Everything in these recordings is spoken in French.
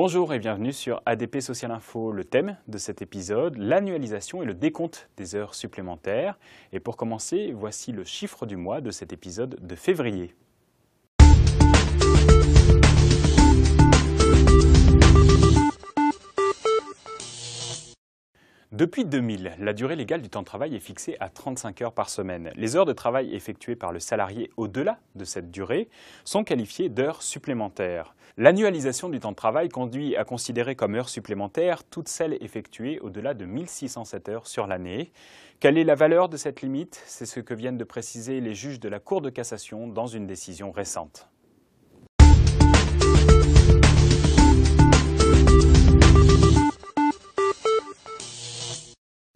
Bonjour et bienvenue sur ADP Social Info. Le thème de cet épisode, l'annualisation et le décompte des heures supplémentaires. Et pour commencer, voici le chiffre du mois de cet épisode de février. Depuis 2000, la durée légale du temps de travail est fixée à 35 heures par semaine. Les heures de travail effectuées par le salarié au-delà de cette durée sont qualifiées d'heures supplémentaires. L'annualisation du temps de travail conduit à considérer comme heures supplémentaires toutes celles effectuées au-delà de 1607 heures sur l'année. Quelle est la valeur de cette limite? C'est ce que viennent de préciser les juges de la Cour de cassation dans une décision récente.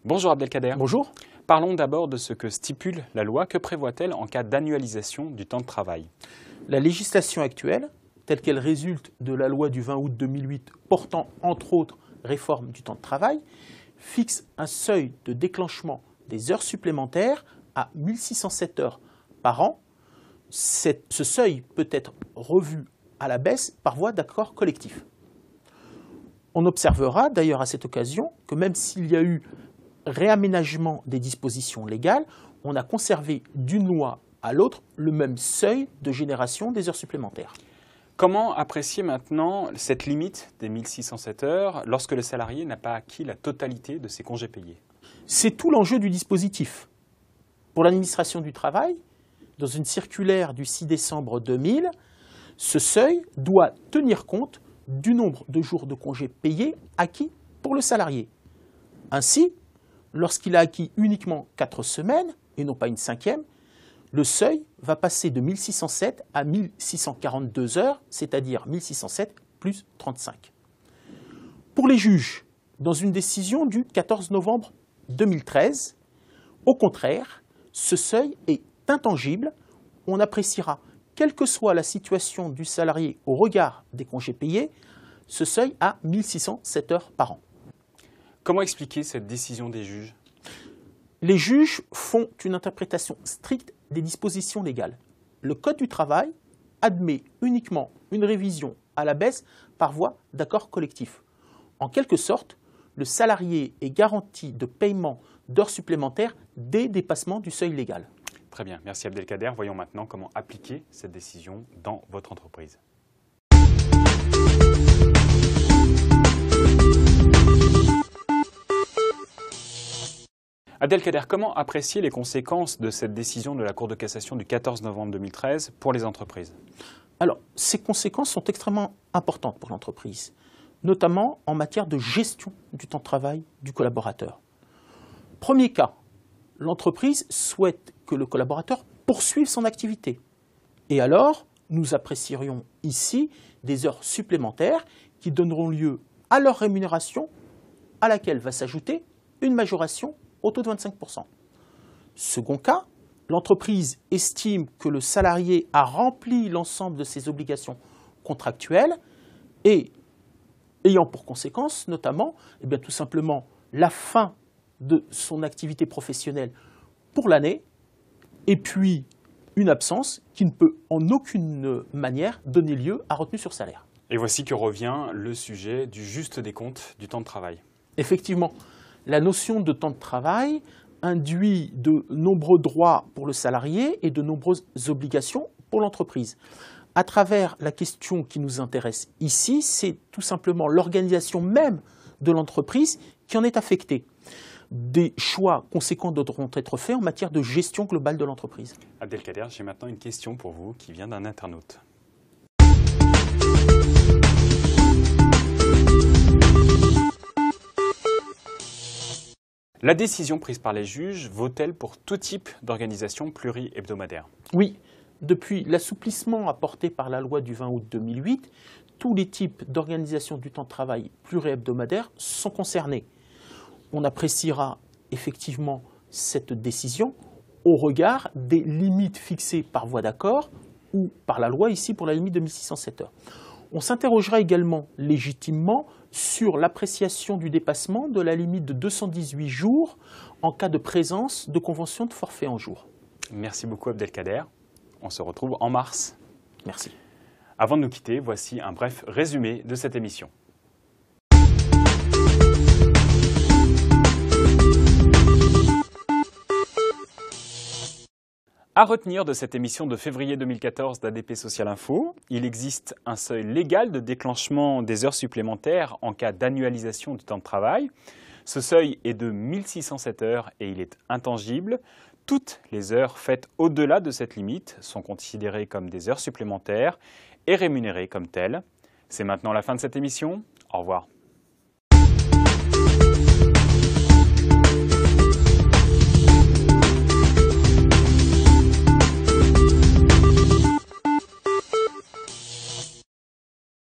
Bonjour Abdelkader. Bonjour. Parlons d'abord de ce que stipule la loi. Que prévoit-elle en cas d'annualisation du temps de travail? La législation actuelle, telle qu'elle résulte de la loi du 20 août 2008 portant entre autres réforme du temps de travail, fixe un seuil de déclenchement des heures supplémentaires à 1607 heures par an. Ce seuil peut être revu à la baisse par voie d'accord collectif. On observera d'ailleurs à cette occasion que même s'il y a eu réaménagement des dispositions légales, on a conservé d'une loi à l'autre le même seuil de génération des heures supplémentaires. Comment apprécier maintenant cette limite des 1607 heures lorsque le salarié n'a pas acquis la totalité de ses congés payés? C'est tout l'enjeu du dispositif. Pour l'administration du travail, dans une circulaire du 6 décembre 2000, ce seuil doit tenir compte du nombre de jours de congés payés acquis pour le salarié. Ainsi, lorsqu'il a acquis uniquement 4 semaines, et non pas une cinquième, le seuil va passer de 1607 à 1642 heures, c'est-à-dire 1607 plus 35. Pour les juges, dans une décision du 14 novembre 2013, au contraire, ce seuil est intangible. On appréciera, quelle que soit la situation du salarié au regard des congés payés, ce seuil à 1607 heures par an. Comment expliquer cette décision des juges? Les juges font une interprétation stricte des dispositions légales. Le Code du travail admet uniquement une révision à la baisse par voie d'accord collectif. En quelque sorte, le salarié est garanti de paiement d'heures supplémentaires dès dépassement du seuil légal. Très bien, merci Abdelkader. Voyons maintenant comment appliquer cette décision dans votre entreprise. Abdelkader, comment apprécier les conséquences de cette décision de la Cour de cassation du 14 novembre 2013 pour les entreprises? Alors, ces conséquences sont extrêmement importantes pour l'entreprise, notamment en matière de gestion du temps de travail du collaborateur. Premier cas, l'entreprise souhaite que le collaborateur poursuive son activité. Et alors, nous apprécierions ici des heures supplémentaires qui donneront lieu à leur rémunération, à laquelle va s'ajouter une majoration au taux de 25%. Second cas, l'entreprise estime que le salarié a rempli l'ensemble de ses obligations contractuelles et ayant pour conséquence notamment tout simplement la fin de son activité professionnelle pour l'année et puis une absence qui ne peut en aucune manière donner lieu à retenue sur salaire. Et voici que revient le sujet du juste décompte du temps de travail. Effectivement, la notion de temps de travail induit de nombreux droits pour le salarié et de nombreuses obligations pour l'entreprise. À travers la question qui nous intéresse ici, c'est tout simplement l'organisation même de l'entreprise qui en est affectée. Des choix conséquents devront être faits en matière de gestion globale de l'entreprise. Abdelkader, j'ai maintenant une question pour vous qui vient d'un internaute. La décision prise par les juges vaut-elle pour tout type d'organisation pluri-hebdomadaire? Oui, depuis l'assouplissement apporté par la loi du 20 août 2008, tous les types d'organisation du temps de travail pluri-hebdomadaire sont concernés. On appréciera effectivement cette décision au regard des limites fixées par voie d'accord ou par la loi ici pour la limite de 1607 heures. On s'interrogera également légitimement sur l'appréciation du dépassement de la limite de 218 jours en cas de présence de convention de forfait en jours. Merci beaucoup Abdelkader. On se retrouve en mars. Merci. Avant de nous quitter, voici un bref résumé de cette émission. À retenir de cette émission de février 2014 d'ADP Social Info, il existe un seuil légal de déclenchement des heures supplémentaires en cas d'annualisation du temps de travail. Ce seuil est de 1607 heures et il est intangible. Toutes les heures faites au-delà de cette limite sont considérées comme des heures supplémentaires et rémunérées comme telles. C'est maintenant la fin de cette émission. Au revoir.